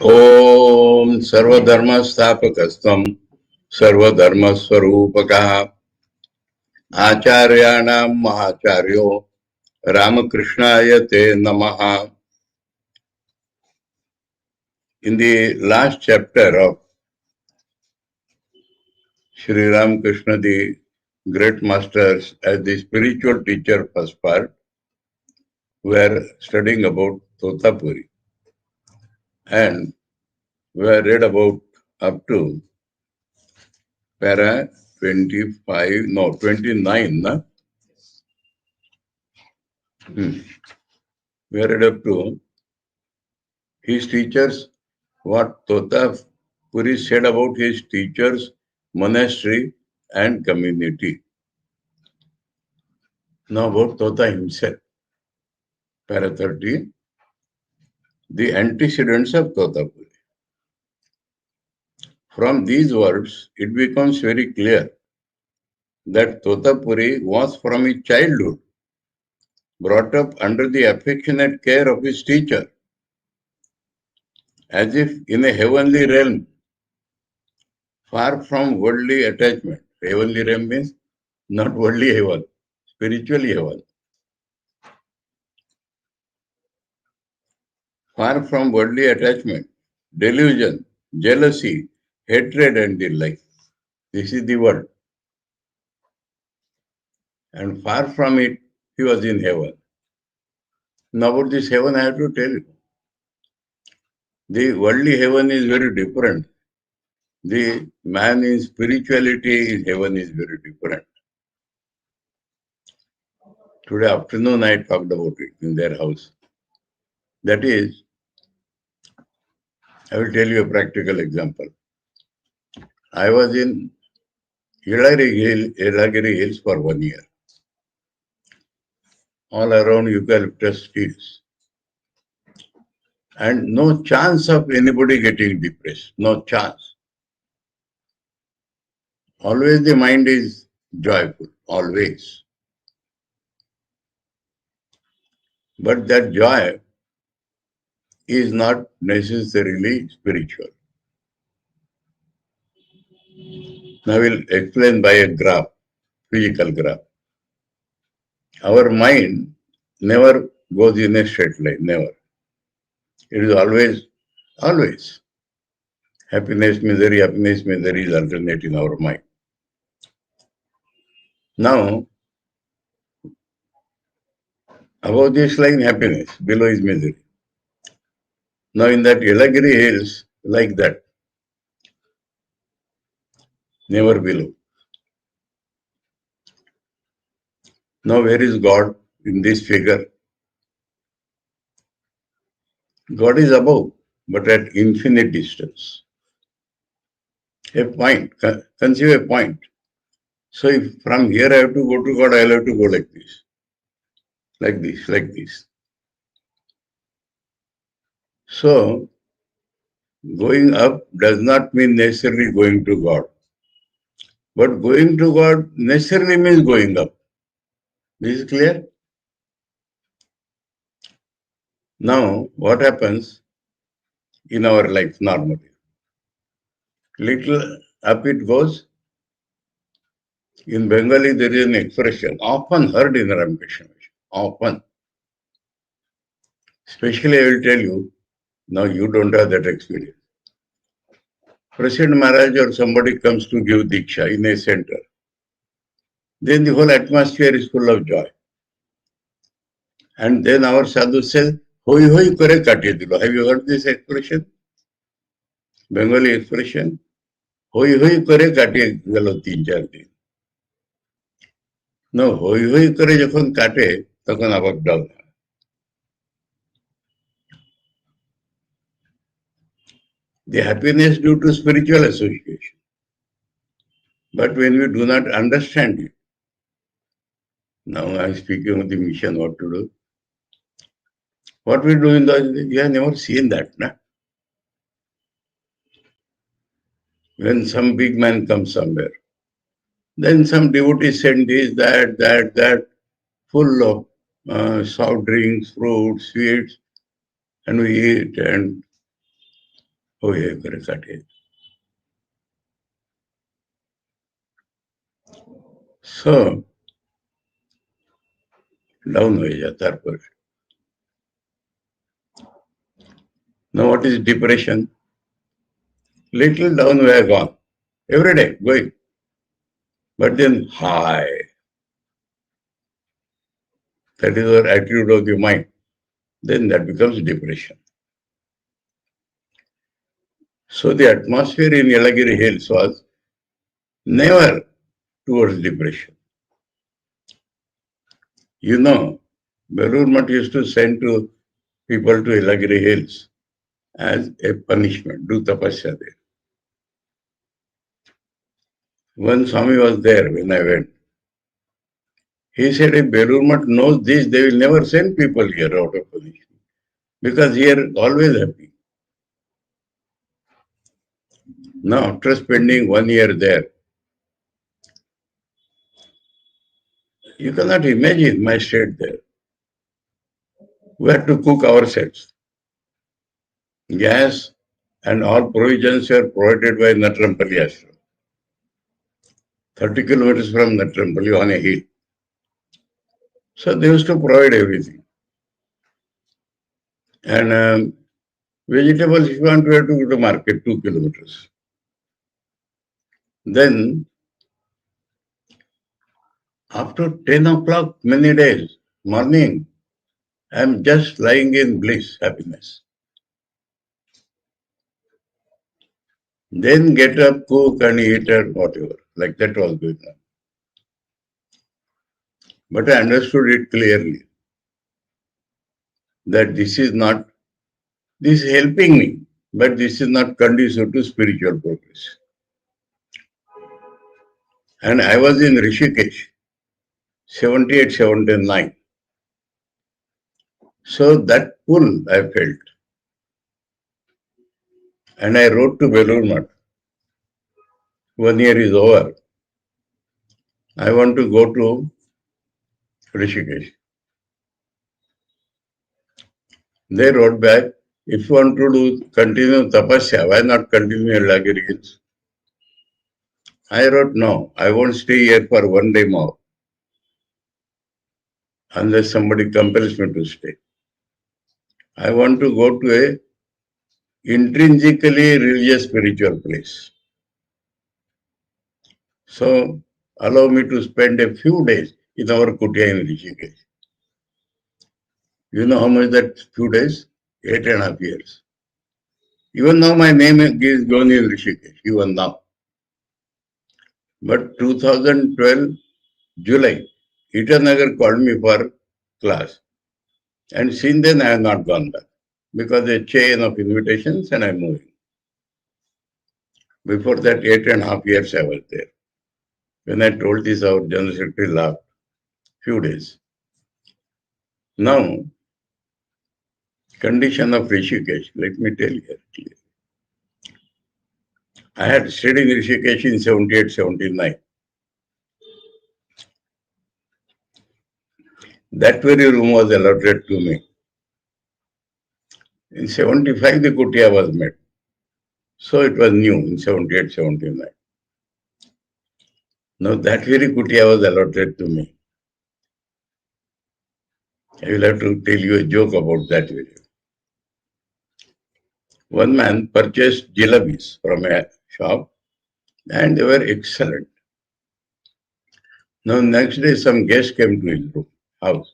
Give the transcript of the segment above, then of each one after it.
ओम सर्वधर्म स्थापकस्त्वं सर्वधर्म स्वरूपकः आचार्याणां महाचार्यो रामकृष्णाय ते नमः. In the last chapter of Sri Ramakrishna, the great masters as the spiritual teacher, first part, we are studying about Totapuri, and we have read about up to para 25, no 29, no? We have read up to his teachers, what Totapuri said about his teachers, monastery and community. Now about Tota himself, para 30, the antecedents of Totapuri. From these words, it becomes very clear that Totapuri was from his childhood brought up under the affectionate care of his teacher, as if in a heavenly realm, far from worldly attachment. Heavenly realm means not worldly heaven, spiritually heaven. Far from worldly attachment, delusion, jealousy, hatred and the like. This is the word. And far from it, he was in heaven. Now about this heaven, I have to tell you. The worldly heaven is very different. The man in spirituality in heaven is very different. Today afternoon I talked about it in their house. That is, I will tell you a practical example. I was in Yelagiri Hills for 1 year. All around eucalyptus trees. And no chance of anybody getting depressed. No chance. Always the mind is joyful. Always. But that joy is not necessarily spiritual. Now I will explain by a graph, physical graph. Our mind never goes in a straight line, never. It is always. Happiness, misery is alternate in our mind. Now, above this line, happiness, below is misery. Now in that Yelagiri Hills, like that, never below. Now where is God in this figure? God is above, but at infinite distance. A point, conceive a point. So if from here I have to go to God, I will have to go like this. Like this. So, Going up does not mean necessarily going to God. But going to God necessarily means going up. This is clear? Now, what happens in our life normally? Little up it goes. In Bengali, there is an expression often heard in Ramakrishna Mission. Often. Especially, I will tell you, now you don't have that experience. President Maharaj or somebody comes to give Diksha in a center. Then the whole atmosphere is full of joy. And then our sadhu says, hoi hoi kare katiye dilo. Have you heard this expression? Bengali expression? Hoi hoi kare katiye gelo 3-4 din. No, hoi hoi kare যখন কাটে তখন আবার down হয়। The happiness due to spiritual association. But when we do not understand it, now I am speaking of the mission, what to do. What we do in the, we have never seen that. Na? When some big man comes somewhere, then some devotees send this, that, full of soft drinks, fruits, sweets, and we eat and oh yeah, cut it. So, down হয়ে যায় তারপর। Now what is depression? Little down we are gone. Every day going. But then high. That is our attitude of the mind. Then that becomes depression. So the atmosphere in Yelagiri Hills was never towards depression. You know, Belur Math used to send to people to Yelagiri Hills as a punishment, do tapasya there. When Swami was there, when I went, he said, if Belur Math knows this, they will never send people here out of punishment. Because here always happy. Now, after spending 1 year there, you cannot imagine my state there. We had to cook ourselves. Gas and all provisions were provided by Natrampalli Ashram. 30 kilometers from Natrampalli on a hill. So they used to provide everything. And vegetables, if you want, we have to go to market 2 kilometers. Then, after 10 o'clock, many days, morning, I am just lying in bliss, happiness. Then get up, cook and eat and whatever. Like that was going on. But I understood it clearly. That this is helping me, but this is not conducive to spiritual progress. And I was in Rishikesh, 78, 79. So that pull I felt. And I wrote to Belur Math. 1 year is over. I want to go to Rishikesh. They wrote back, if you want to continue tapasya, why not continue Yelagiri Hills? I wrote, no, I won't stay here for 1 day more. Unless somebody compels me to stay. I want to go to a intrinsically religious spiritual place. So allow me to spend a few days in our kutia in Rishikesh. You know how much that few days? 8.5 years. Even now my name is gone in Rishikesh, even now. But 2012 July, Itanagar called me for class. And since then I have not gone back. Because a chain of invitations and I'm moving. Before that 8.5 years I was there. When I told this, our General Secretary laughed. Few days. Now, condition of Rishikesh, let me tell you clearly. I had stayed in Rishikesh in 78, 79. That very room was allotted to me. In 75, the kutia was made. So it was new in 78, 79. Now that very kutia was allotted to me. I will have to tell you a joke about that video. One man purchased jalebis from a shop and they were excellent. Now next day some guest came to his room, house.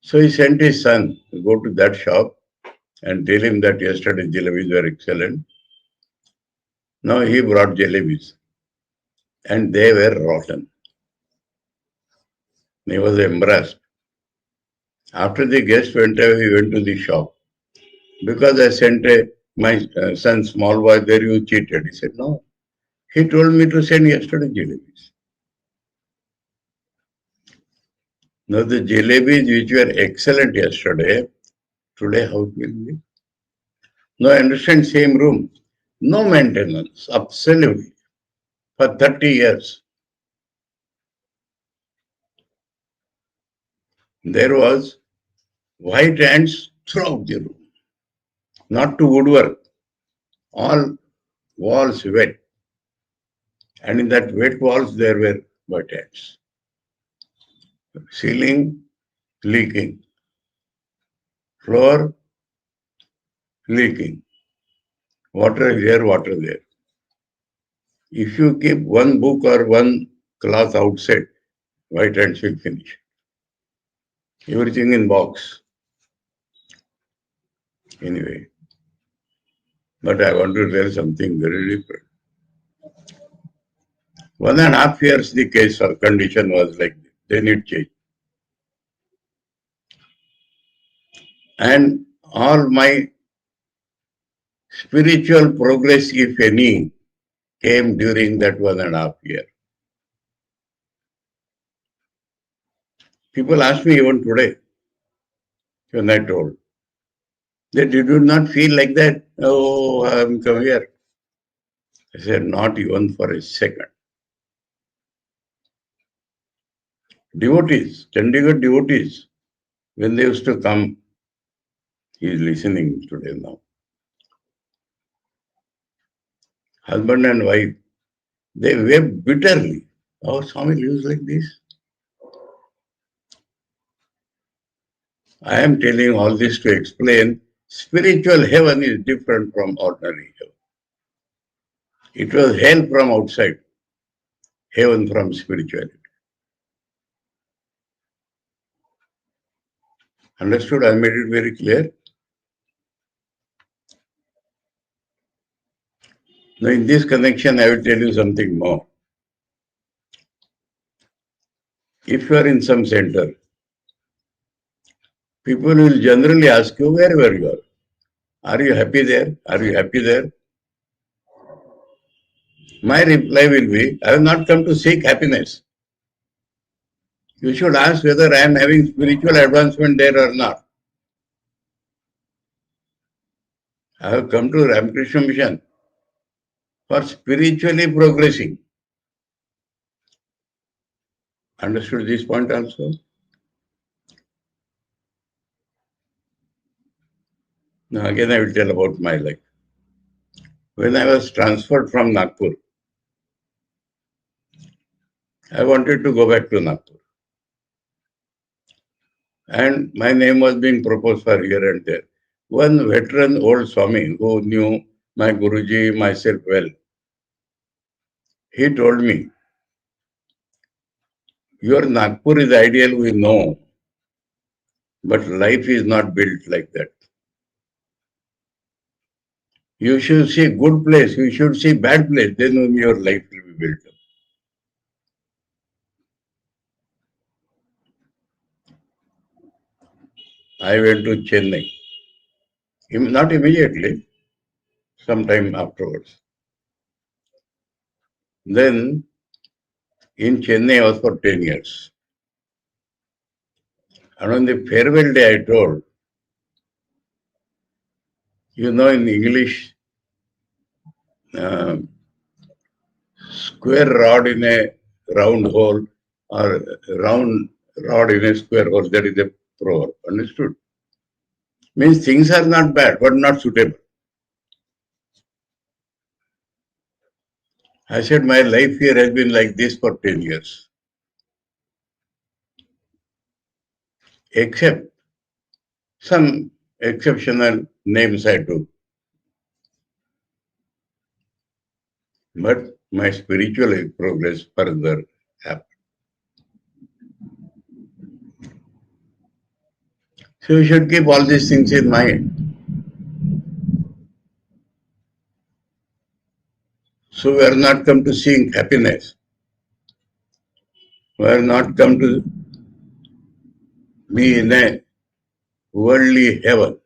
So he sent his son to go to that shop and tell him that yesterday jalebis were excellent. Now he brought jalebis and they were rotten. He was embarrassed. After the guest went away, he went to the shop. Because I sent my son, small boy there, you cheated. He said, no. He told me to send yesterday jalebis. Now the jalebis which were excellent yesterday, today how it will be? Now I understand, same room. No maintenance, absolutely. For 30 years. There was white ants throughout the room. Not to woodwork. All walls wet. And in that wet walls there were white ants. Ceiling leaking. Floor leaking. Water here, water there. If you keep one book or one cloth outside, white ants will finish. Everything in box. Anyway. But I want to tell something very different. 1.5 years the case or condition was like this. Then it changed. And all my spiritual progress, if any, came during that 1.5 year. People ask me even today, when I told, that you do not feel like that. Oh, I'm come here. I said, not even for a second. Devotees, Chandigarh devotees, when they used to come, he is listening today now. Husband and wife, they wept bitterly. Oh, Swami lives like this. I am telling all this to explain spiritual heaven is different from ordinary heaven. It was hell from outside, heaven from spirituality. Understood? I made it very clear. Now, in this connection, I will tell you something more. If you are in some center, people will generally ask you, wherever you are you happy there? Are you happy there? My reply will be, I have not come to seek happiness. You should ask whether I am having spiritual advancement there or not. I have come to Ramakrishna Mission for spiritually progressing. Understood this point also? Now again I will tell about my life. When I was transferred from Nagpur, I wanted to go back to Nagpur. And my name was being proposed for here and there. One veteran old Swami who knew my Guruji, myself well, he told me, your Nagpur is ideal, we know, but life is not built like that. You should see good place, you should see bad place, then only your life will be built up. I went to Chennai. Not immediately, sometime afterwards. Then in Chennai I was for 10 years. And on the farewell day I told, you know in English, square rod in a round hole or round rod in a square hole. That is a proverb. Understood? Means things are not bad, but not suitable. I said my life here has been like this for 10 years. Except some exceptional names I took. But my spiritual progress further happened. So you should keep all these things in mind. So we are not come to seeing happiness. We are not come to be in a worldly heaven.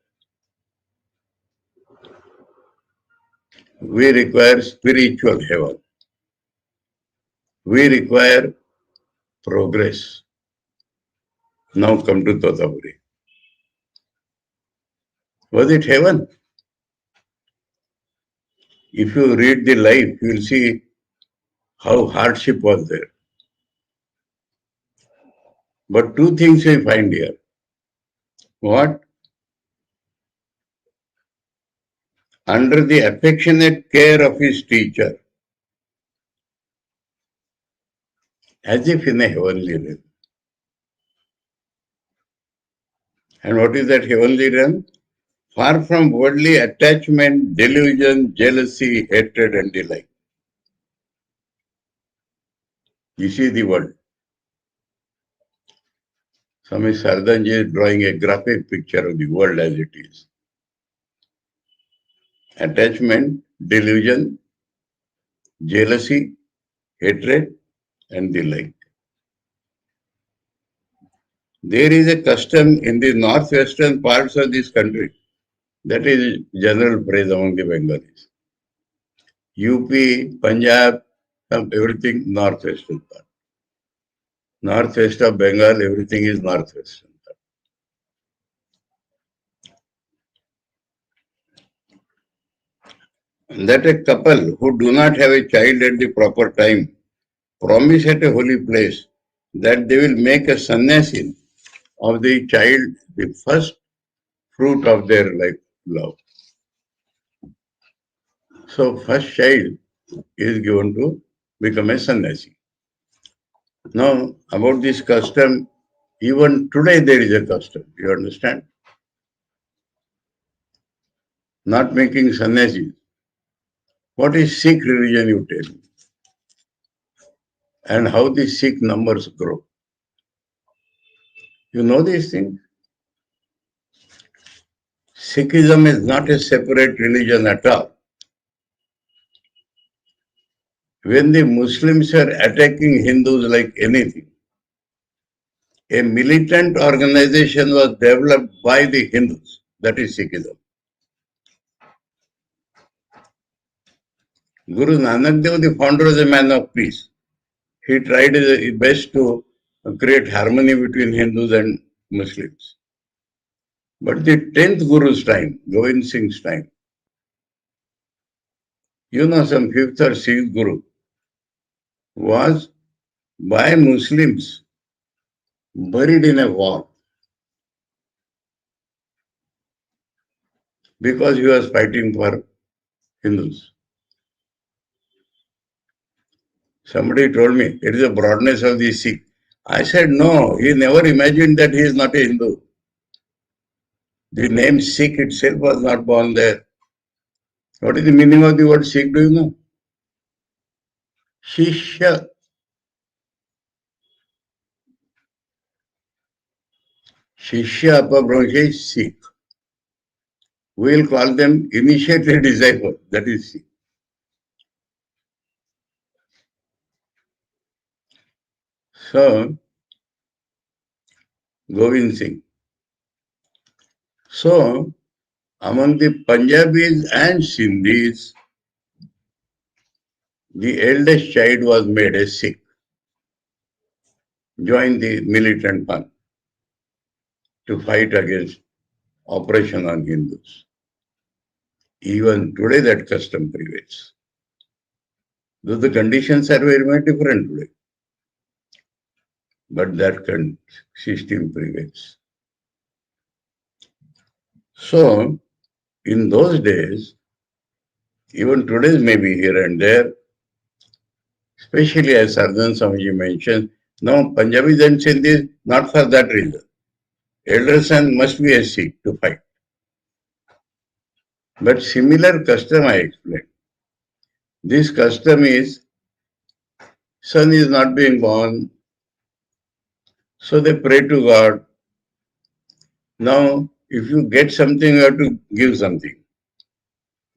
We require spiritual heaven. We require progress. Now come to Totapuri. Was it heaven? If you read the life, you will see how hardship was there. But two things we find here. What? Under the affectionate care of his teacher, as if in a heavenly realm. And what is that heavenly realm? Far from worldly attachment, delusion, jealousy, hatred, and the like. You see the world. Swami Saradananda is drawing a graphic picture of the world as it is. Attachment, delusion, jealousy, hatred, and the like. There is a custom in the northwestern parts of this country. That is general praise among the Bengalis. UP, Punjab, everything northwestern part. Northwest of Bengal, everything is northwestern part. That a couple who do not have a child at the proper time promise at a holy place that they will make a sannyasi of the child, the first fruit of their love. So first child is given to become a sannyasi. Now about this custom, even today there is a custom, you understand? Not making sannyasis. What is Sikh religion, you tell me? And how the Sikh numbers grow. You know these things? Sikhism is not a separate religion at all. When the Muslims are attacking Hindus like anything, a militant organization was developed by the Hindus. That is Sikhism. Guru Nanak Dev, the founder, was a man of peace. He tried his best to create harmony between Hindus and Muslims. But the 10th Guru's time, Govind Singh's time, some 5th or 6th Guru was by Muslims buried in a war because he was fighting for Hindus. Somebody told me, it is the broadness of the Sikh. I said, no, he never imagined that he is not a Hindu. The name Sikh itself was not born there. What is the meaning of the word Sikh, do you know? Shishya. Shishya Apabhramsha is Sikh. We will call them initiated disciple. That is Sikh. So, Govind Singh. So, among the Punjabis and Sindhis, the eldest child was made a Sikh, joined the militant one to fight against oppression on Hindus. Even today that custom prevails. Though the conditions are very much different today. But that system prevails. So, in those days, even today maybe here and there, especially as Sardhan Swamiji mentioned, now Punjabis and Sindhis, not for that reason. Elder son must be a Sikh to fight. But similar custom I explained. This custom is, son is not being born, so they pray to God. Now, if you get something, you have to give something.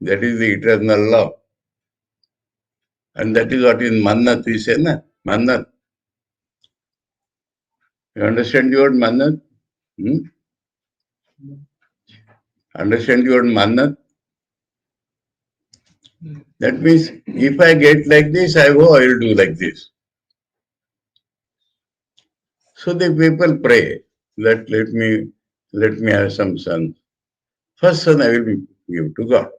That is the eternal law. And that is what in Mannat we say, na? Mannat. You understand the word Mannat? Understand the word Mannat? That means if I get like this, I will do like this. So the people pray that let me have some sons. First son I will give to God.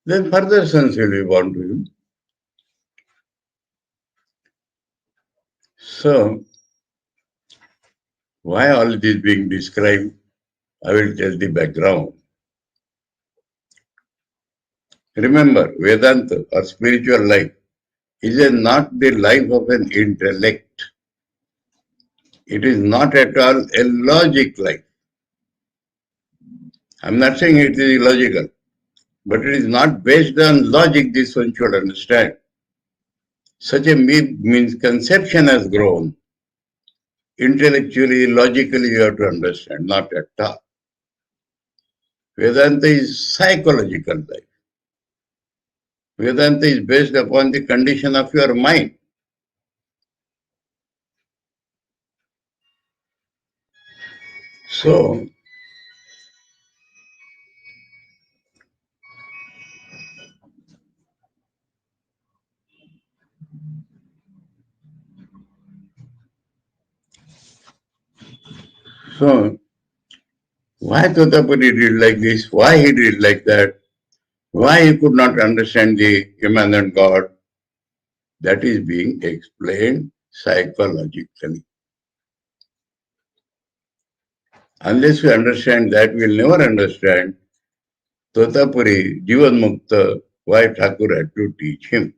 Then further sons will be born to you. So why all this being described? I will tell the background. Remember, Vedanta or spiritual life is not the life of an intellect. It is not at all a logic life. I'm not saying it is illogical, but it is not based on logic, this one should understand. Such a means conception has grown. Intellectually, logically, you have to understand, not at all. Vedanta is psychological life. Vedanta is based upon the condition of your mind. So, why Totapuri did like this? Why he did like that? Why he could not understand the immanent God? That is being explained psychologically. Unless we understand that, we will never understand Totapuri, Jivan Mukta, why Thakur had to teach him.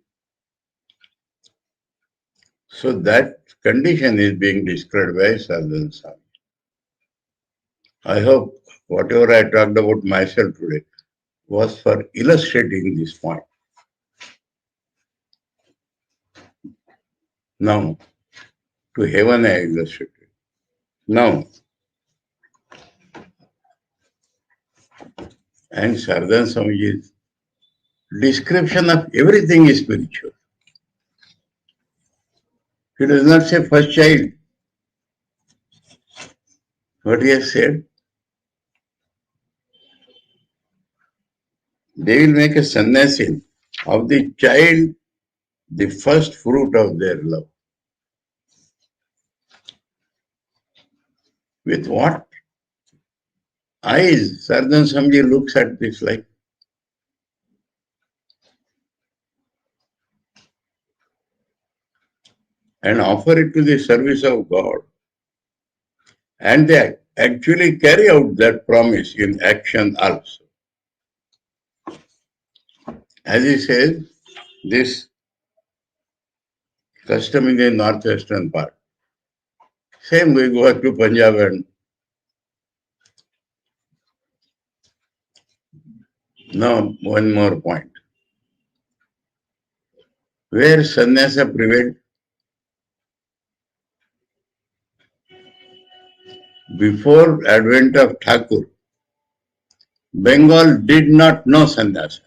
So that condition is being described by Sadhana Swami. I hope whatever I talked about myself today was for illustrating this point. Now, to heaven I illustrated. Now, and Sardhan Swamiji's description of everything is spiritual. He does not say first child. What he has said, they will make a sannyasi of the child, the first fruit of their love. With what eyes Sardhan Swamiji looks at this life? And offer it to the service of God. And they actually carry out that promise in action also. As he says, this custom in the northwestern part. Same we go back to Punjab and now one more point. Where sannyasa prevailed? Before advent of Thakur, Bengal did not know sannyasa.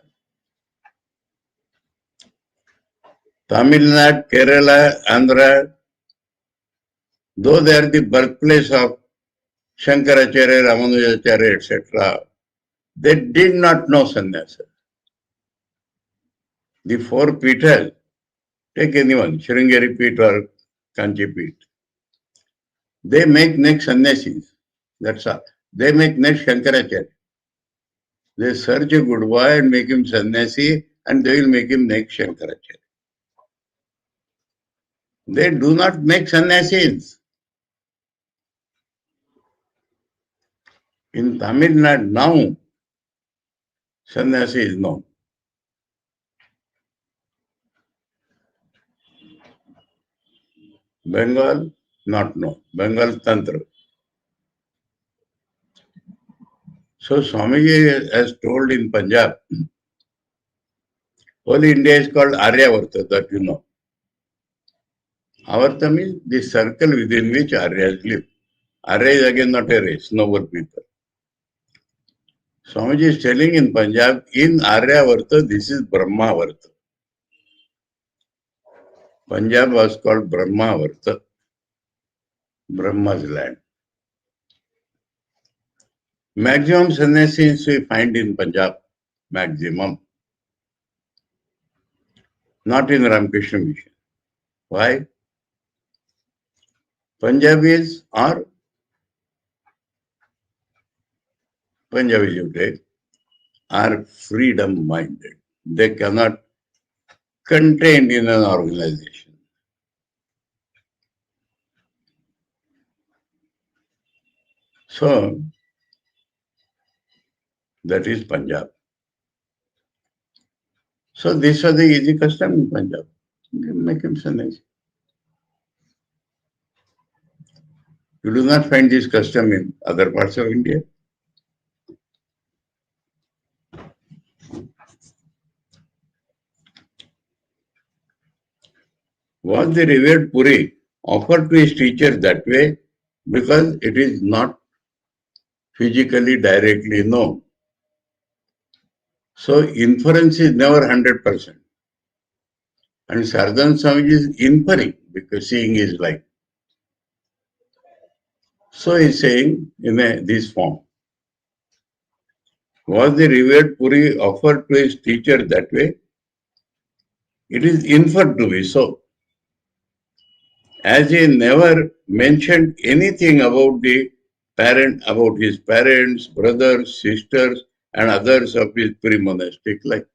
Tamil Nadu, Kerala, Andhra, though they are the birthplace of Shankaracharya, Ramanujacharya, etc., they did not know sannyasa. The four Pithas, take anyone, Sringeri Pith or Kanchi Pith, they make next sannyasis. That's all. They make next Shankaracharya. They search a good boy and make him sannyasi and they will make him next Shankaracharya. They do not make sannyasis. In Tamil Nadu now, sannyasi is known. Bengal, not known. Bengal Tantra. So Swamiji has told in Punjab, whole India is called Aryavarta, that you know. Avarta means the circle within which Aryas live. Arya is again not a race, noble people. Swamiji is telling in Punjab, in Aryavarta, this is Brahmavarta. Punjab was called Brahmavarta, Brahma's land. Maximum sannyasis we find in Punjab, maximum. Not in Ramakrishna mission. Why? Punjabis are you take, are freedom minded. They cannot contain in an organization. So that is Punjab. So this was the easy custom in Punjab. Make him sannyasi. You do not find this custom in other parts of India. Was the revered Puri offered to his teacher that way because it is not physically directly known. So inference is never 100%. And Saradananda Swamiji is inferring because seeing is life. So he is saying in this form. Was the revered Puri offered to his teacher that way? It is inferred to be so. As he never mentioned anything about about his parents, brothers, sisters, and others of his pre-monastic life.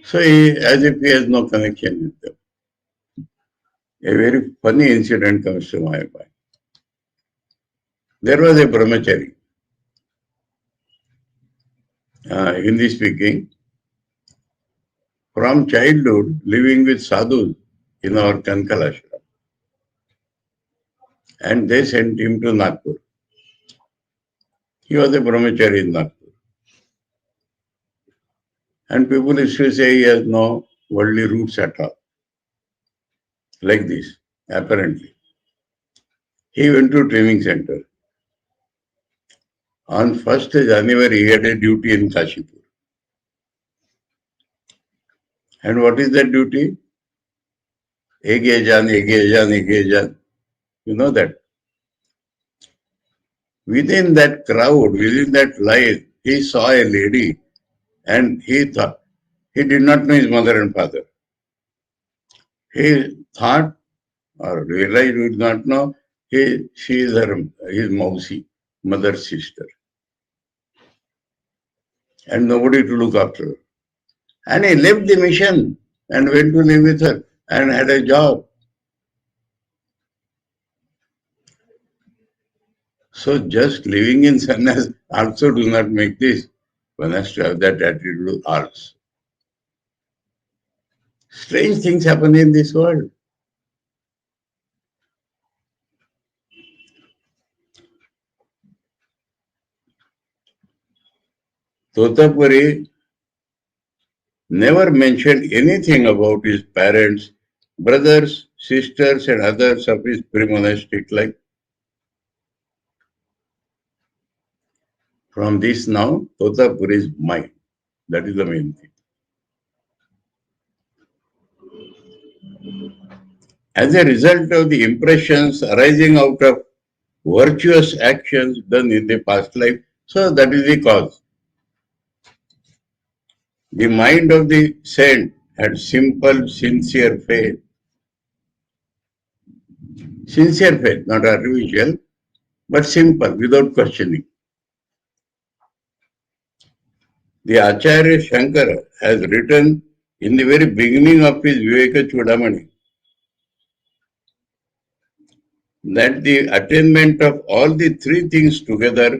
So as if he has no connection with them. A very funny incident comes to my mind. There was a brahmachari, Hindi speaking, from childhood living with sadhus in our Kankal ashram. And they sent him to Nagpur. He was a brahmachari in Nagpur. And people used to say he has no worldly roots at all. Like this, apparently. He went to training center. On 1st January, he had a duty in Kashipur. And what is that duty? Egejan, Egejan, Egejan. You know that. Within that crowd, within that line, he saw a lady and he thought, he did not know his mother and father. He thought or realized, he did not know, she is his mausi, mother's sister. And nobody to look after her. And he left the mission and went to live with her and had a job. So just living in sannyas also do not make this. One has to have that attitude also. Strange things happen in this world. Totapuri never mentioned anything about his parents, brothers, sisters, and others of his pre-monastic life. From this now, Totapuri's mind. That is the main thing. As a result of the impressions arising out of virtuous actions done in the past life, so that is the cause. The mind of the saint had simple, sincere faith. Sincere faith, not artificial, but simple, without questioning. The Acharya Shankara has written in the very beginning of his Viveka Chudamani, that the attainment of all the three things together,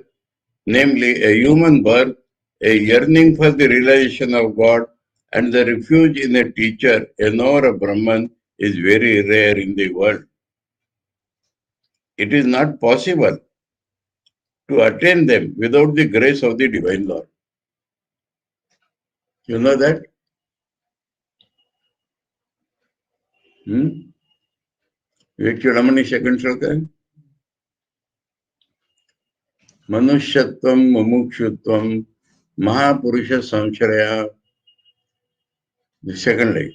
namely a human birth, a yearning for the realization of God, and the refuge in a teacher, a knower of Brahman, is very rare in the world. It is not possible to attain them without the grace of the Divine Lord. You know that? Vivekchudamani second sloka. Manushyattvam mumukshutvam mahapurusha samsharaya. The second line.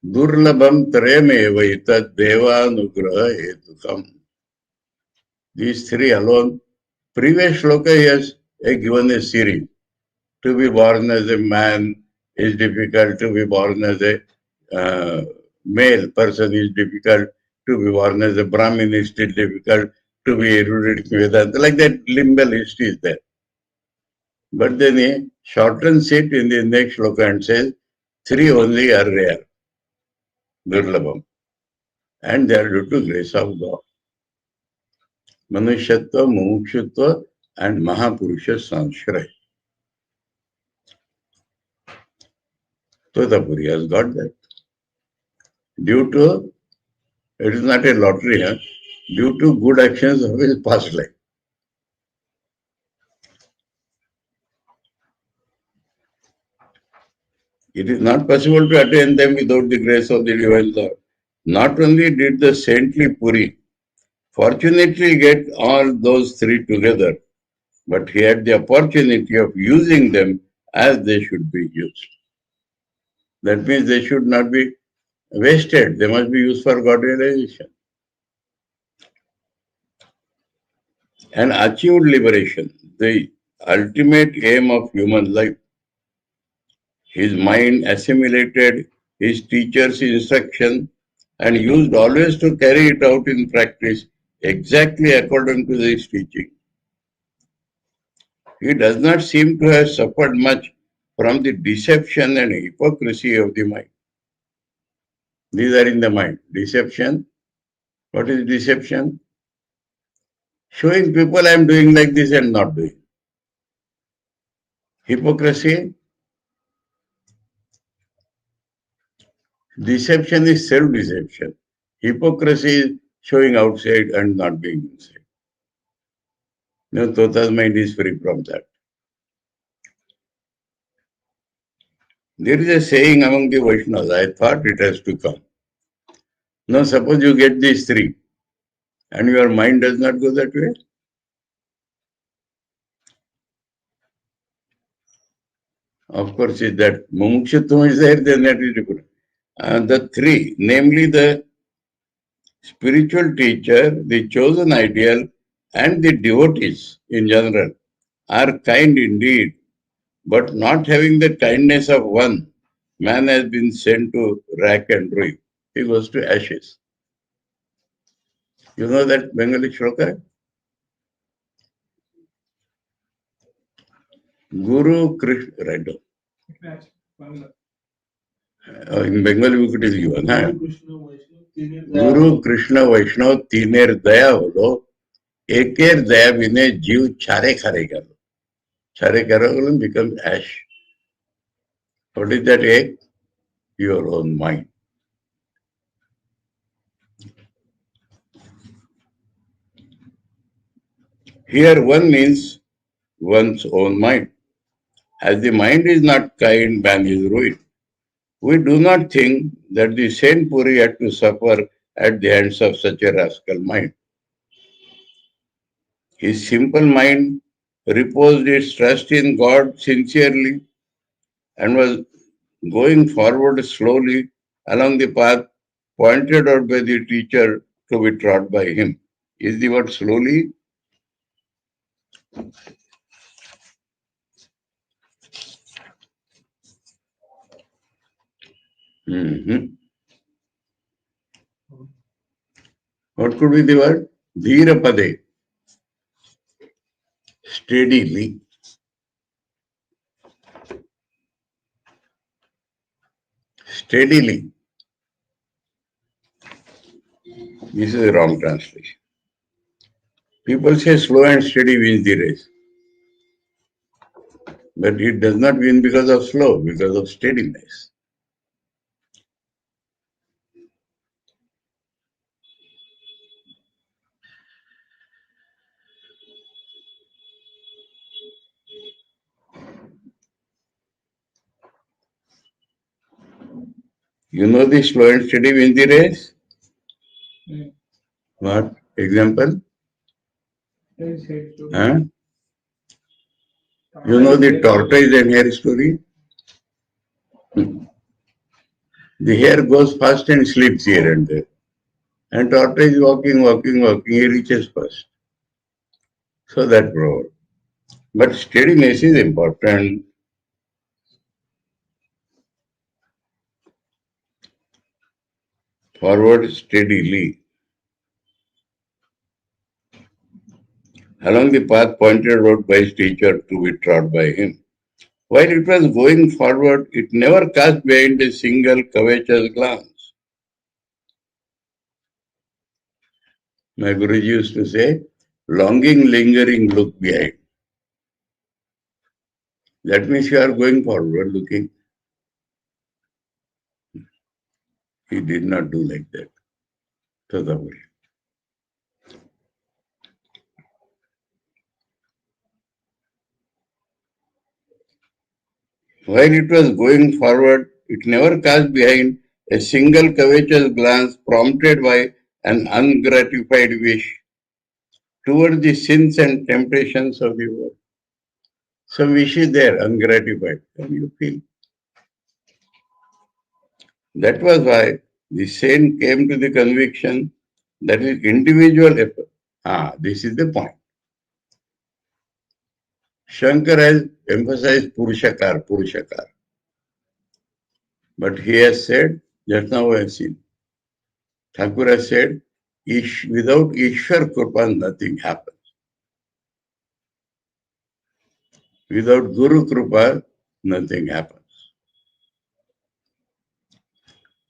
Durlabham trayameva itad devanugraha hetukam. These three alone. Previous shloka he has given a series. To be born as a man is difficult. To be born as a male person is difficult. To be born as a Brahmin is still difficult. To be erudite Vedanta, like that limbal history is there. But then he shortens it in the next shloka and says, three only are rare. Durlabham. And they are due to grace of God. Manushyatva, Mumukshutva, and Mahapurusha Sanshraya. Totapuri has got that. Due to, it is not a lottery, due to good actions of his past life. It is not possible to attain them without the grace of the Divine Lord. Not only did the saintly Puri fortunately get all those three together, but he had the opportunity of using them as they should be used. That means they should not be wasted. They must be used for God realization. And achieved liberation, the ultimate aim of human life. His mind assimilated his teacher's instruction and used always to carry it out in practice exactly according to his teaching. He does not seem to have suffered much from the deception and hypocrisy of the mind. These are in the mind. Deception. What is deception? Showing people I am doing like this and not doing. Hypocrisy. Deception is self-deception. Hypocrisy is showing outside and not being inside. No, Tota's mind is free from that. There is a saying among the Vaishnavas, I thought it has to come. Now suppose you get these three and your mind does not go that way. Of course, if that mumukshutvam is there, then that is different. The three, namely the spiritual teacher, the chosen ideal, and the devotees in general, are kind indeed, but not having the kindness of one, man has been sent to rack and ruin. He goes to ashes. You know that Bengali shloka? Guru Krishna, right down. In Bengali book it is given. Guru Krishna Vaishnav tiner daya holo, eker daya bine jiv chare khare galo. Chare khare becomes ash. What is that egg? Your own mind. Here one means one's own mind. As the mind is not kind, man is ruined. We do not think that the Saint Puri had to suffer at the hands of such a rascal mind. His simple mind reposed its trust in God sincerely and was going forward slowly along the path pointed out by the teacher to be trod by him. Is the word slowly? What could be the word? Dhirapade. Steadily. Steadily. This is a wrong translation. People say slow and steady wins the race. But it does not win because of slow, because of steadiness. You know the slow and steady wins the race? What? Example? Huh? You know the tortoise and hare story? The hare goes fast and sleeps here and there. And tortoise walking, he reaches first. So that proverb. But steadiness is important. Forward steadily. Along the path pointed out by his teacher to be trod by him. While it was going forward, it never cast behind a single covetous glance. My Guruji used to say, longing, lingering, look behind. That means you are going forward looking. He did not do like that. Tadavuri. While it was going forward, it never cast behind a single covetous glance prompted by an ungratified wish toward the sins and temptations of the world. Some wish is there, ungratified, and you feel. That was why the saint came to the conviction that is individual effort. This is the point. Shankar has emphasized Purushakar. But he has said, just now I have seen, Thakur has said, without Ishwar Kripa, nothing happens. Without Guru Kripa, nothing happens.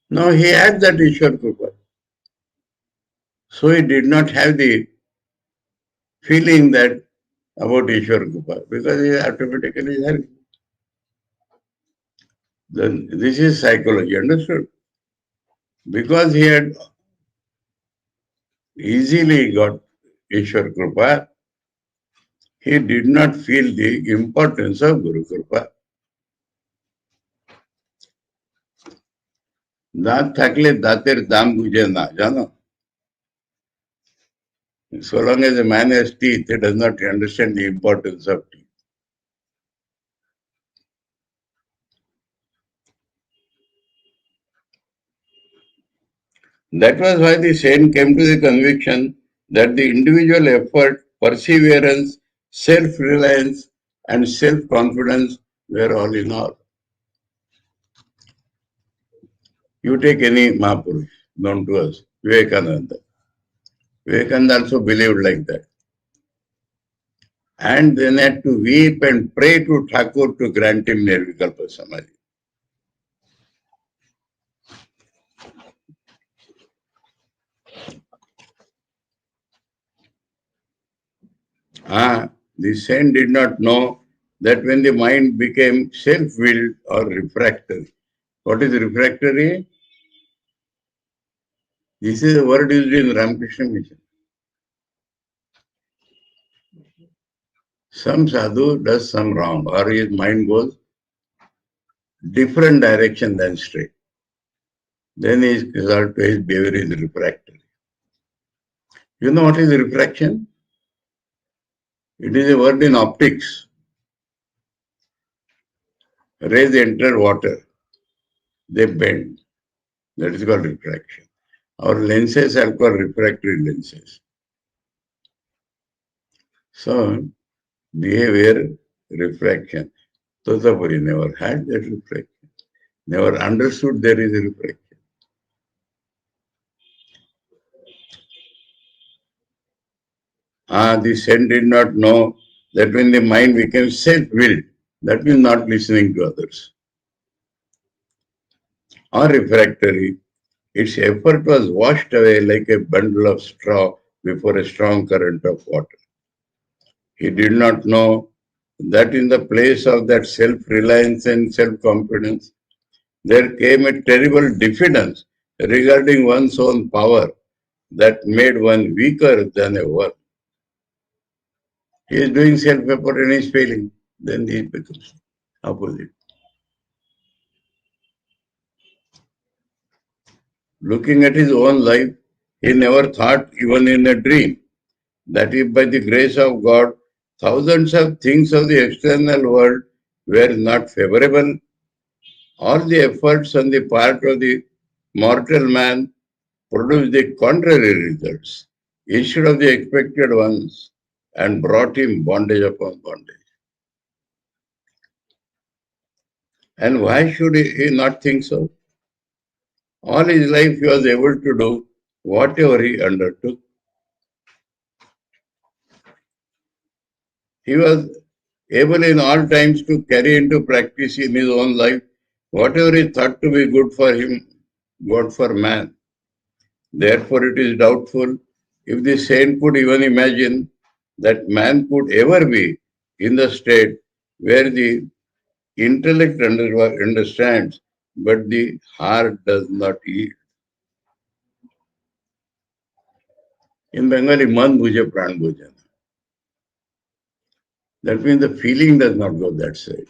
Now he had that Ishwar Kripa. So he did not have the feeling that about Ishwar Kripa because he automatically had. Then this is psychology, understood? Because he had easily got Ishwar Kripa, he did not feel the importance of Guru Kripa. দাঁত থাকলে দাঁতের দাম বুঝে না জানো so long as a man has teeth he does not understand the importance of teeth. That was why the saint came to the conviction that the individual effort, perseverance, self-reliance and self-confidence were all in all. You take any Mahapurush known to us, Vivekananda. Vivekananda also believed like that. And then had to weep and pray to Thakur to grant him Nirvikalpa Samadhi. The saint did not know that when the mind became self-willed or refractory. What is refractory? This is a word used in Ramakrishna Mission. Some sadhu does some wrong or his mind goes different direction than straight. Then his result to his behavior is refractory. You know what is refraction? It is a word in optics. Rays enter water. They bend. That is called refraction. Our lenses are called refractory lenses. So, behavior, refraction. Totapuri never had that refraction. Never understood there is a refraction. The saint did not know that when the mind became self-willed, that means not listening to others. or refractory, its effort was washed away like a bundle of straw before a strong current of water. He did not know that in the place of that self-reliance and self-confidence, there came a terrible diffidence regarding one's own power that made one weaker than a worm. He is doing self-effort and he is failing. Then he becomes opposite. Looking at his own life, he never thought, even in a dream, that if by the grace of God, thousands of things of the external world were not favorable, all the efforts on the part of the mortal man produced the contrary results instead of the expected ones and brought him bondage upon bondage. And why should he not think so? All his life he was able to do whatever he undertook. He was able in all times to carry into practice in his own life whatever he thought to be good for him, good for man. Therefore, it is doubtful if the saint could even imagine that man could ever be in the state where the intellect understands, but the heart does not yield. In Bengali, man bhuje pran bhuje. That means the feeling does not go that side.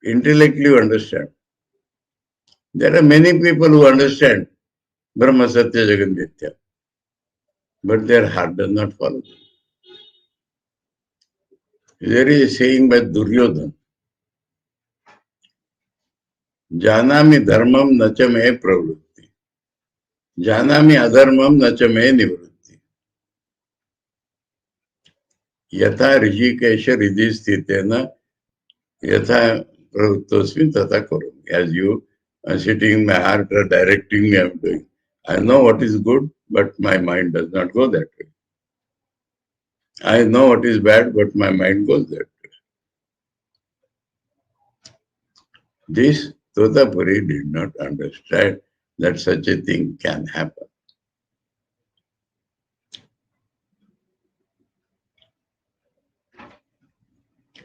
Intellect you understand. There are many people who understand Brahma Satya Jagat Mithya, but their heart does not follow. There is a saying by Duryodhana, Janami dharmam nacha me pravrutti, Janami adharmam nacha me nivrutti. Yatha rishikesha riddhi sthitena yatha pravuttosmi tata karom. As you are sitting in my heart or directing me, I am doing. I know what is good, but my mind does not go that way. I know what is bad, but my mind goes that way. This Totapuri did not understand that such a thing can happen.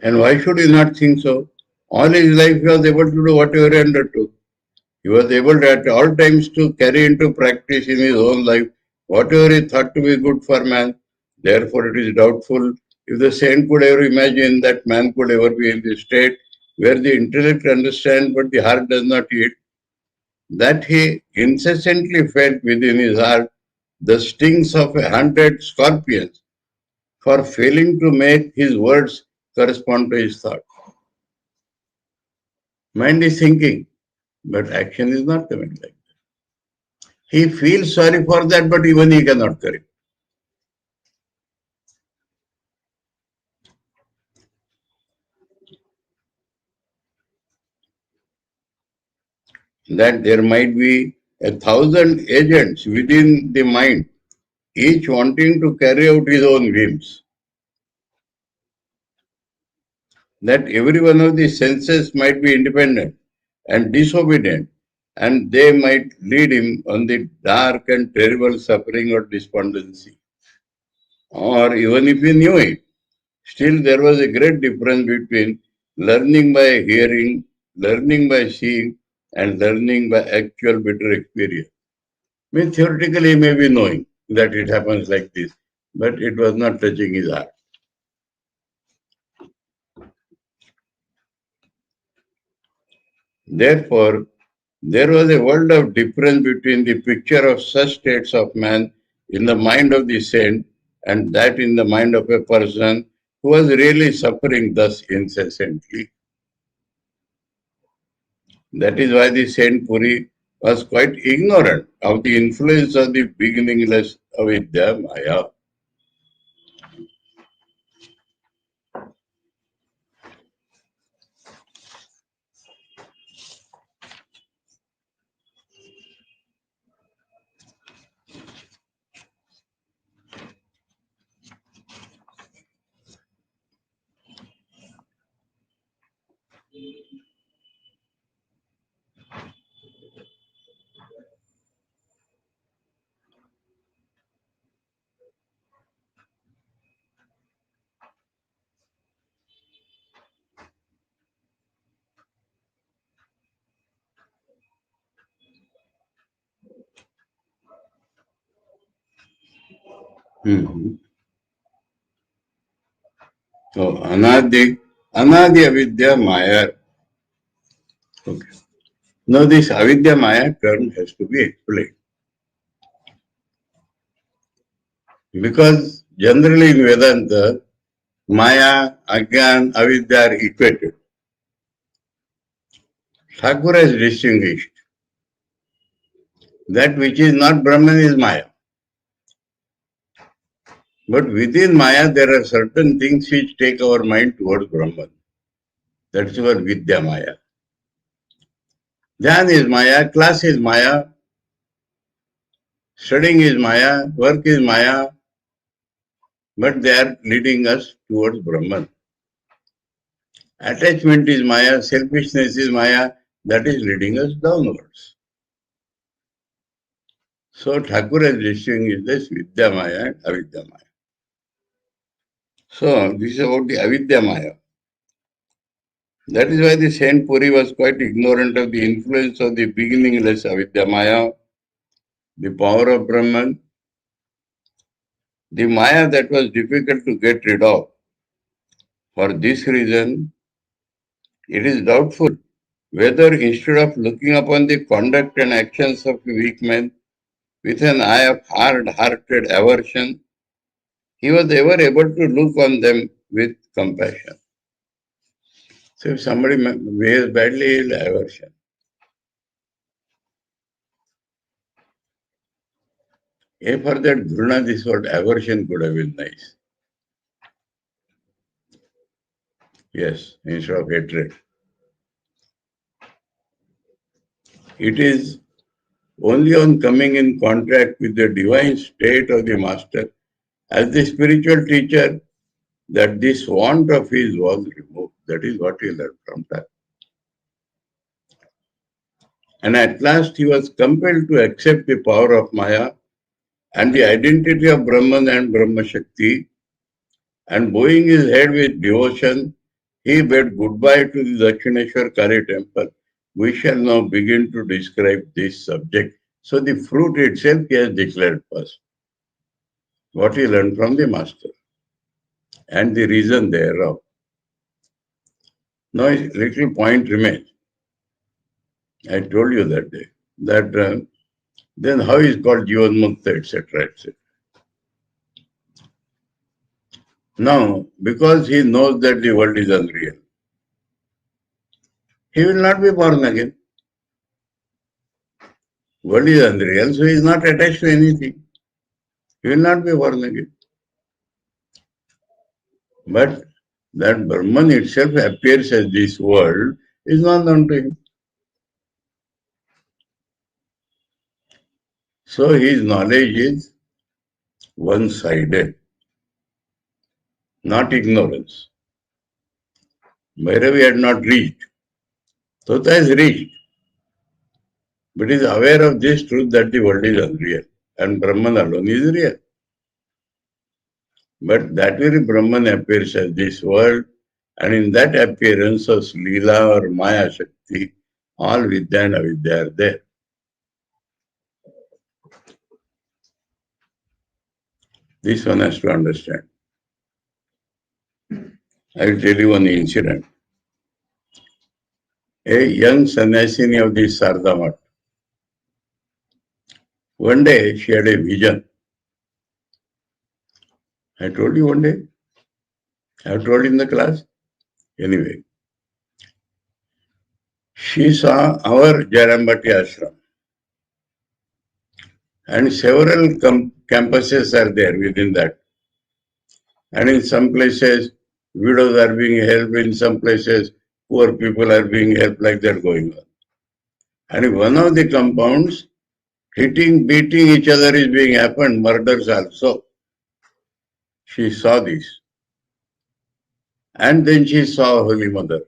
And why should he not think so? All his life he was able to do whatever he undertook. He was able at all times to carry into practice in his own life whatever he thought to be good for man. Therefore, it is doubtful if the saint could ever imagine that man could ever be in the state where the intellect understands but the heart does not yet. That he incessantly felt within his heart the stings of 100 scorpions for failing to make his words correspond to his thought. Mind is thinking, but action is not coming like that. He feels sorry for that, but even he cannot correct. That there might be 1,000 agents within the mind, each wanting to carry out his own whims. That every one of the senses might be independent and disobedient, and they might lead him on the dark and terrible suffering or despondency. Or even if he knew it, still there was a great difference between learning by hearing, learning by seeing, and learning by actual bitter experience. I mean, theoretically, he may be knowing that it happens like this, but it was not touching his heart. Therefore, there was a world of difference between the picture of such states of man in the mind of the saint and that in the mind of a person who was really suffering thus incessantly. That is why the Saint Puri was quite ignorant of the influence of the beginningless avidya maya. Mm-hmm. So, Anadi Avidya Maya. Okay. Now, this Avidya Maya term has to be explained. Because generally in Vedanta, Maya, Agyan, Avidya are equated. Thakur has distinguished that which is not Brahman is Maya. But within Maya, there are certain things which take our mind towards Brahman. That's what Vidya Maya. Dhyan is Maya, class is Maya, studying is Maya, work is Maya, but they are leading us towards Brahman. Attachment is Maya, selfishness is Maya, that is leading us downwards. So Thakur has distinguished this Vidya Maya and Avidya Maya. So this is about the Avidya Maya. That is why the Saint Puri was quite ignorant of the influence of the beginningless Avidya Maya, the power of Brahman, the Maya that was difficult to get rid of. For this reason, it is doubtful whether instead of looking upon the conduct and actions of weak men with an eye of hard-hearted aversion, he was ever able to look on them with compassion. So if somebody behaves badly, he'll have aversion. For that Guruna, this word aversion could have been nice. Yes, instead of hatred. It is only on coming in contact with the divine state of the master as the spiritual teacher that this want of his was removed. That is what he learned from that. And at last he was compelled to accept the power of Maya and the identity of Brahman and Brahma Shakti, and bowing his head with devotion, he bade goodbye to the Dakshineshwar Kali temple. We shall now begin to describe this subject. So the fruit itself he has declared first. What he learned from the master and the reason thereof. Now a little point remains. I told you that day that then how is called Jivan Mukta, etc., etc. Now, because he knows that the world is unreal, he will not be born again. World is unreal, so he is not attached to anything. He will not be born again. But that Brahman itself appears as this world is not known to him. So his knowledge is one-sided, not ignorance. Bhairavi had not reached. Tota has reached, but is aware of this truth that the world is unreal and Brahman alone is real. But that very Brahman appears as this world, and in that appearance of Leela or Maya Shakti, all Vidya and Avidya are there. This one has to understand. I will tell you one incident. A young sannyasini of the Sardama. One day she had a vision. I told you one day. I have told in the class. Anyway, she saw our Jarambati ashram. And several campuses are there within that. And in some places, widows are being helped, in some places, poor people are being helped, like that going on. And in one of the compounds, hitting, beating each other is being happened, murders also. She saw this. And then she saw Holy Mother.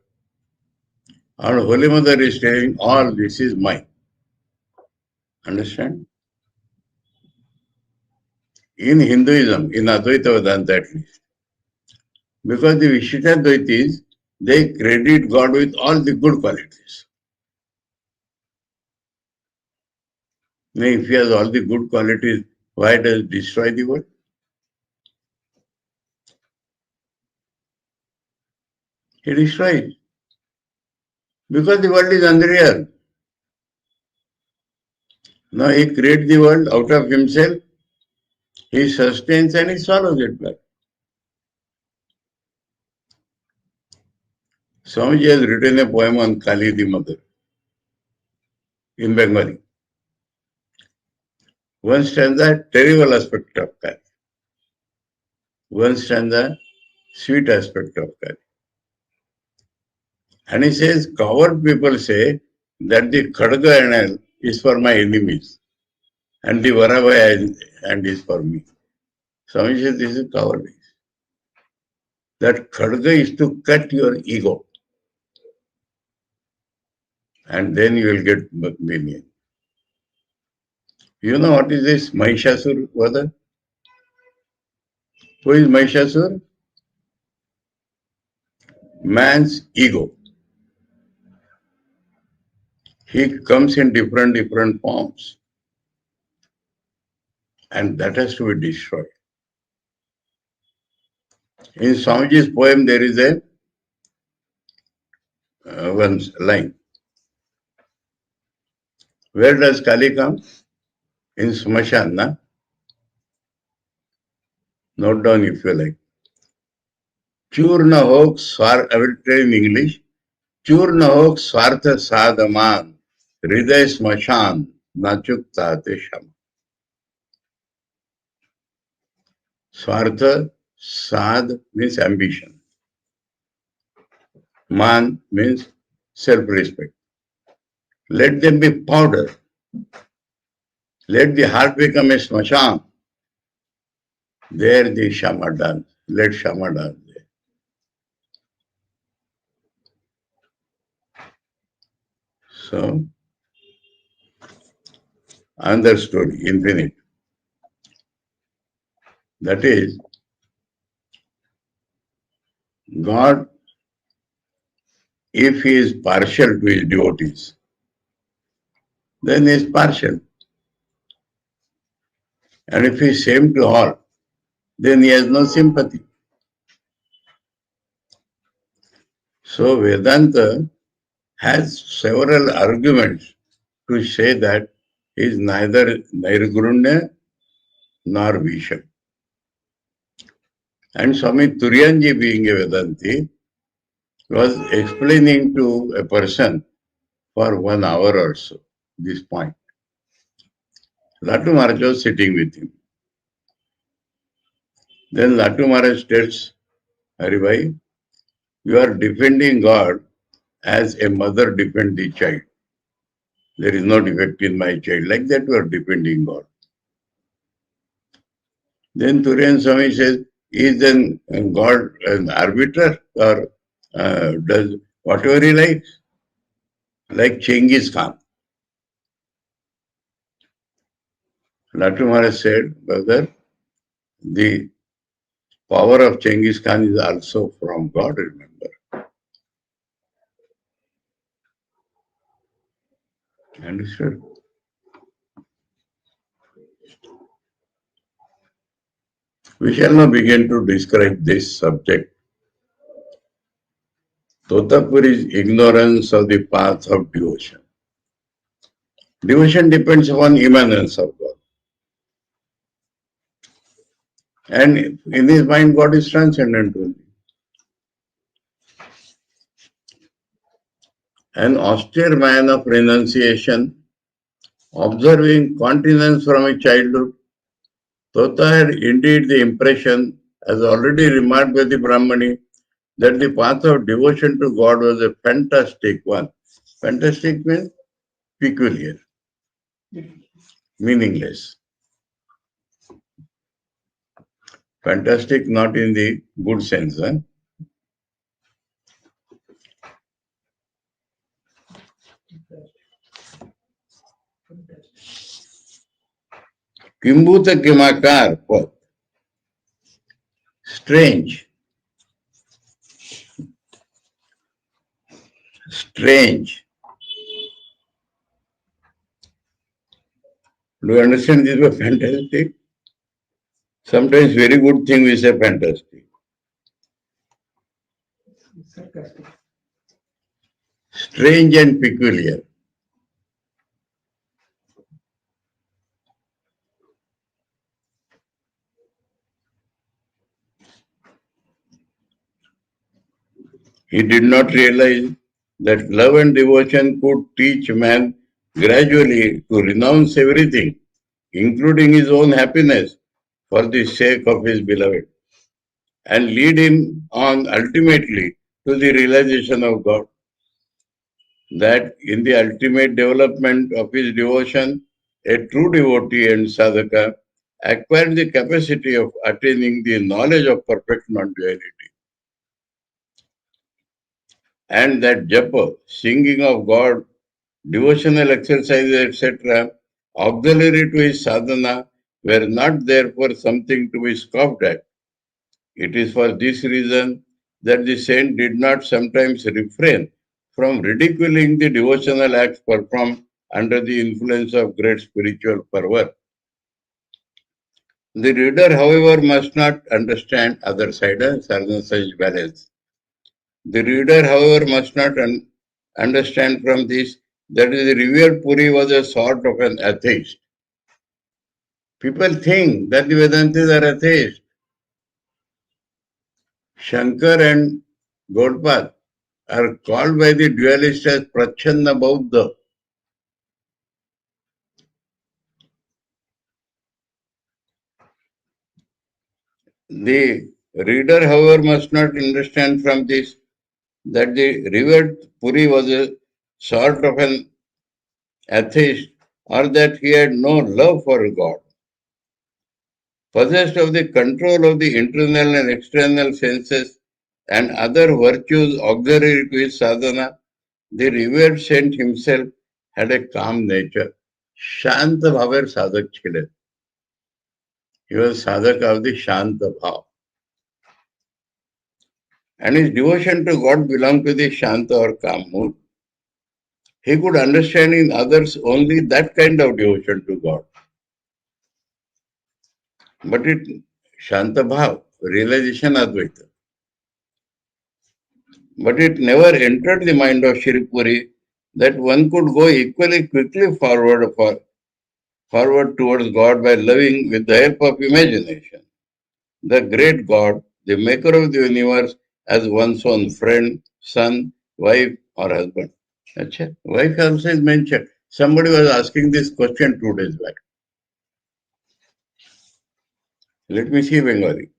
And Holy Mother is saying, all this is mine. Understand? In Hinduism, in Advaita Vedanta at least. Because the Vishishtadvaitis, they credit God with all the good qualities. Now, if he has all the good qualities, why does he destroy the world? He destroys. Because the world is unreal. Now he creates the world out of himself, he sustains and he swallows it back. Swamiji has written a poem on Kali the mother in Bengali. One stanza, terrible aspect of Kali. One stanza, sweet aspect of Kali. And he says, coward people say that the Khadga animal is for my enemies and the Varavaya hand is for me. Swami says this is cowardice. That Khadga is to cut your ego and then you will get million. You know what is this Mahishasur Vada? Who is Mahishasur? Man's ego. He comes in different forms. And that has to be destroyed. In Swamiji's poem, there is a one line. Where does Kali come? In Smashan, na? Note down if you like. Churna hok swar, I will tell in English. Churna hok swartha sadhaman, hriday smashan, nachuktate sham. Swartha, sad means ambition. Man means self-respect. Let them be powder. Let the heart become a smashan. There the Shama dance. Let Shama dance there. So, another story, infinite. That is, God, if he is partial to his devotees, then he is partial. And if he is same to all, then he has no sympathy. So Vedanta has several arguments to say that he is neither Nirgunya nor Visham. And Swami Turiyanji, being a Vedanti, was explaining to a person for 1 hour or so this point. Latu Maharaj was sitting with him. Then Latu Maharaj tells Haribhai, you are defending God as a mother defends the child. There is no defect in my child. Like that you are defending God. Then Turiyan Swami says, is then God an arbiter or does whatever he likes? Like Chengiz Khan. Latu Maharaj said, brother, the power of Chengiz Khan is also from God, remember. Understood? We shall now begin to describe this subject. Totapur is ignorance of the path of devotion. Devotion depends upon immanence of God. And in his mind, God is transcendent only. An austere man of renunciation, observing continence from his childhood, Tota had indeed the impression, as already remarked by the Brahmani, that the path of devotion to God was a fantastic one. Fantastic means peculiar, meaningless. Fantastic not in the good sense. Kimbhuta Kimakar, what? Strange. Strange. Do you understand this was fantastic? Sometimes very good thing we say fantastic. Strange and peculiar. He did not realize that love and devotion could teach man gradually to renounce everything, including his own happiness, for the sake of his beloved, and lead him on ultimately to the realization of God. That in the ultimate development of his devotion, a true devotee and sadhaka acquired the capacity of attaining the knowledge of perfect non-duality. And that japa, singing of God, devotional exercises, etc., auxiliary to his sadhana, were not therefore something to be scoffed at. It is for this reason that the saint did not sometimes refrain from ridiculing the devotional acts performed under the influence of great spiritual fervor. The reader, however, must not understand other side of sadhana such balance. The reader, however, must not understand from this that the revered Puri was a sort of an atheist. People think that the Vedantis are atheists. Shankar and Gaudpad are called by the dualists as Prachanna Bauddha. The reader, however, must not understand from this that the revered Puri was a sort of an atheist or that he had no love for God. Possessed of the control of the internal and external senses and other virtues auxiliary to his sadhana, the revered saint himself had a calm nature. Shanta Bhaver Sadhak Chile. He was sadhak of the Shanta Bhav. And his devotion to God belonged to the Shanta or calm mood. He could understand in others only that kind of devotion to God. But it Shanta Bhav, realization Advaita. But it never entered the mind of Shri Puri that one could go equally quickly forward towards God by loving with the help of imagination. The great God, the maker of the universe, as one's own friend, son, wife, or husband. Achha. Wife also is mentioned. Somebody was asking this question 2 days back. Let me see Bengali.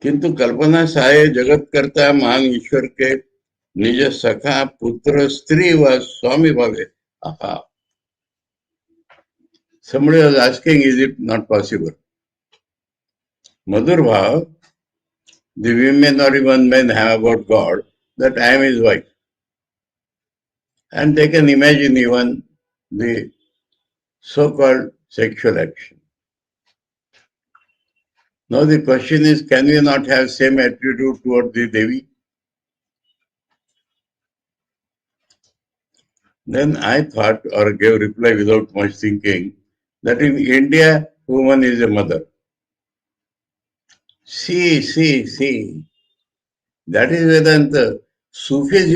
किंतु कल्पना सहाय जगत करता महान ईश्वर के निज सखा पुत्र स्त्री व स्वामी भावे. Aha. Somebody was asking, is it not possible? Madhur Bhav, the women or even men have about God, that I am his wife. And they can imagine even the so-called sexual action. Now the question is, can we not have same attitude toward the Devi? Then I thought or gave reply without much thinking that in India, woman is a mother. See. That is Vedanta. Sufis,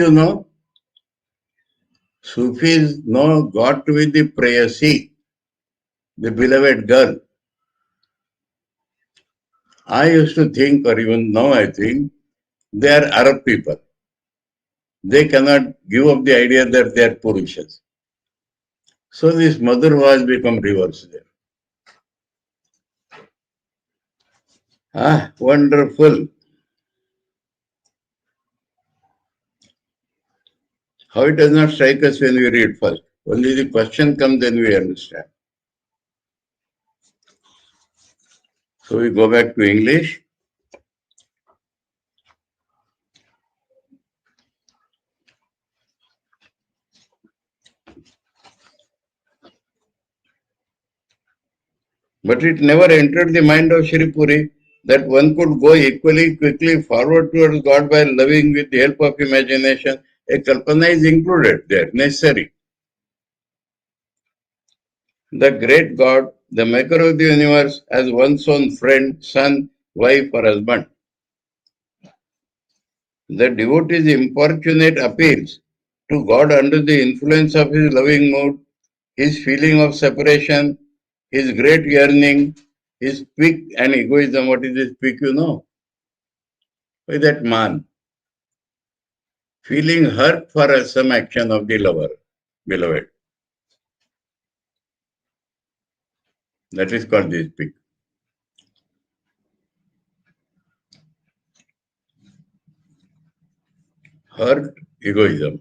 Sufis know God to be the prayasi, the beloved girl. I used to think, or even now I think, they are Arab people. They cannot give up the idea that they are Purushas. So this mother was become reversed there. Wonderful. How it does not strike us when we read first. Only the question comes, then we understand. So we go back to English. But it never entered the mind of Shri Puri that one could go equally quickly forward towards God by loving with the help of imagination. a kalpana is included there, necessary. The great God, the maker of the universe, has one's own friend, son, wife, or husband. The devotee's importunate appeals to God under the influence of his loving mood, his feeling of separation, his great yearning, his pique and egoism. What is this pique, you know? By that man, feeling hurt for some action of the lover, beloved. That is called this pique. Hurt egoism,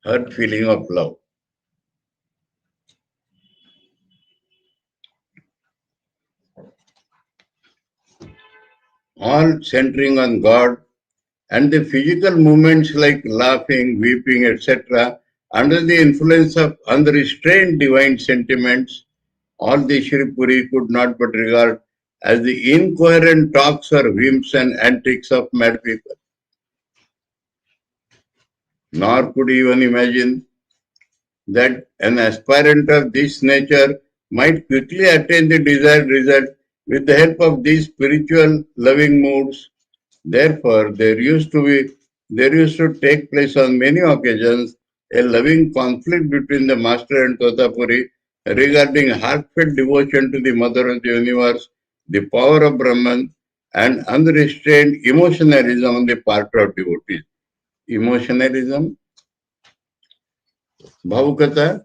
hurt feeling of love. All centering on God, and the physical movements like laughing, weeping, etc., under the influence of unrestrained divine sentiments, all the Shri Puri could not but regard as the incoherent talks or whims and antics of mad people. Nor could he even imagine that an aspirant of this nature might quickly attain the desired result with the help of these spiritual loving moods. Therefore, there used to take place on many occasions a loving conflict between the master and Totapuri regarding heartfelt devotion to the Mother of the Universe, the power of Brahman, and unrestrained emotionalism on the part of devotees. Emotionalism, bhavukata.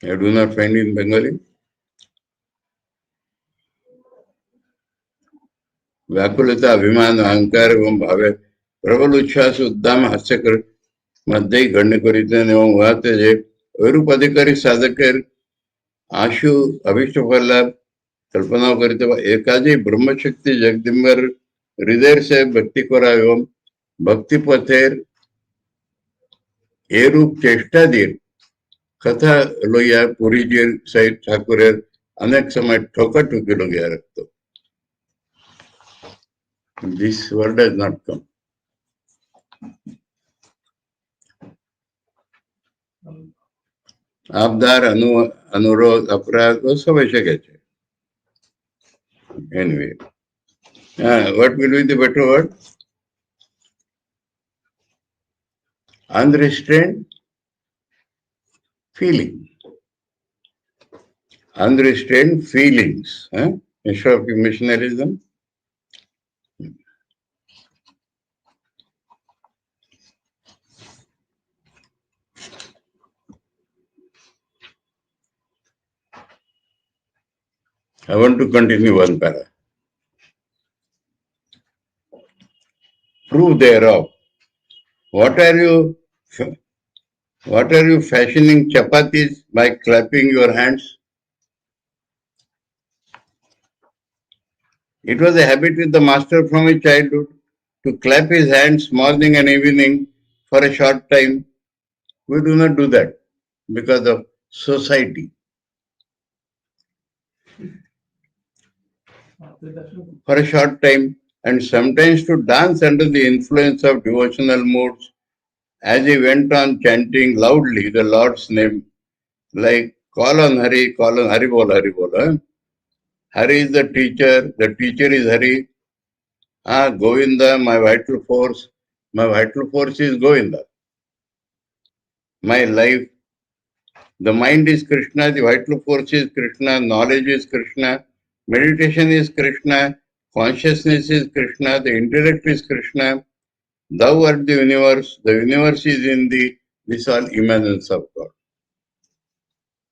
I do not find in Bengali. व्याकुलता अभिमान अहंकार एवं भावे प्रबल उच्छ्वास उद्दाम हास्यकर मध्य गण्य करितेन एवं उहाते जे वैरूप अधिकारी साधकेर आशु अभिष्ट फलाभ कल्पना करिते एकाजी ब्रह्मशक्ति जगदिम्बर हृदय से भक्ति करा एवं भक्ति पथेर ए रूप चेष्टा दीर कथा लोया पुरी जी सहित ठाकुरेर अनेक समय ठोका ठुकी Logia रखतो. This word has not come. Abdar, Anurod, Aparad, also Vashakache. Anyway, what will be the better word? Unrestrained feeling. Unrestrained feelings. Instead of missionarism. I want to continue one para. Proof thereof. What are you fashioning chapatis by clapping your hands? It was a habit with the master from his childhood to clap his hands morning and evening for a short time. We do not do that because of society. For a short time, and sometimes to dance under the influence of devotional moods as he went on chanting loudly the Lord's name, like call on Hari Bol, Hari Bol. Hari is the teacher is Hari. Govinda, my vital force is Govinda. My life, the mind is Krishna, the vital force is Krishna, knowledge is Krishna, meditation is Krishna, consciousness is Krishna, the intellect is Krishna, thou art the universe is in thee, these all immanence of God.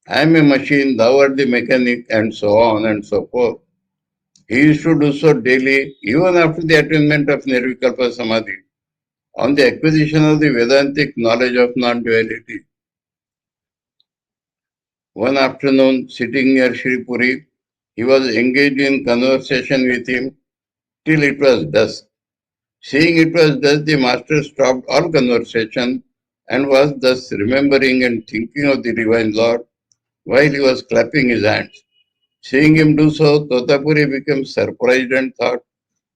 I am a machine, thou art the mechanic, and so on and so forth. He used to do so daily, even after the attainment of Nirvikalpa Samadhi, on the acquisition of the Vedantic knowledge of non-duality. One afternoon, sitting near Shri Puri, he was engaged in conversation with him till it was dusk. Seeing it was dusk, the master stopped all conversation and was thus remembering and thinking of the Divine Lord while he was clapping his hands. Seeing him do so, Totapuri became surprised and thought,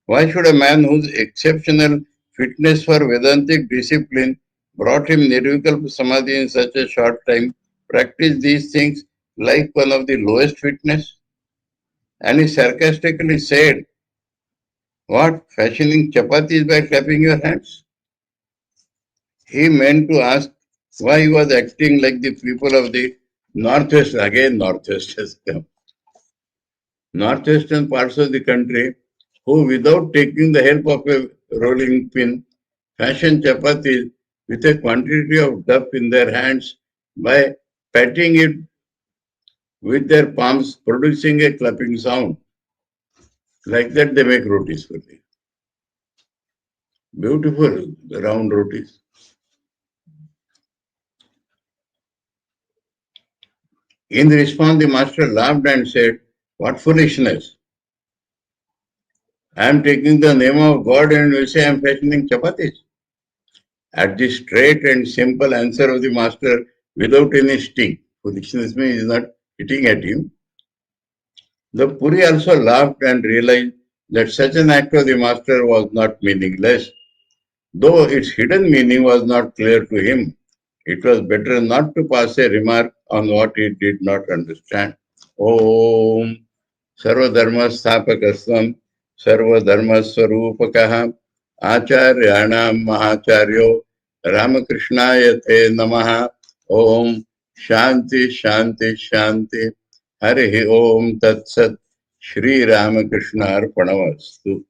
why should a man whose exceptional fitness for Vedantic discipline brought him Nirvikalpa Samadhi in such a short time practice these things like one of the lowest fitness? And he sarcastically said, what, fashioning chapatis by clapping your hands? He meant to ask why he was acting like the people of the northwest, again northwest has come, northwestern parts of the country, who without taking the help of a rolling pin, fashion chapatis with a quantity of duff in their hands by patting it with their palms, producing a clapping sound. Like that they make rotis for me. Beautiful, the round rotis. In response, the master laughed and said, what foolishness! I am taking the name of God and you say I am fashioning chapatis. At this straight and simple answer of the master without any sting, foolishness means is not hitting at him. The Puri also laughed and realized that such an act of the master was not meaningless, though its hidden meaning was not clear to him. It was better not to pass a remark on what he did not understand. Om Sarvadharma Sthapakasvam Sarvadharma Swarupakaha Acharyanam Mahacharyo Ramakrishnaya Te Namaha. Om Shanti Shanti Shanti. Hari Om Tat Sat. Sri Ramakrishna Arpanavastu.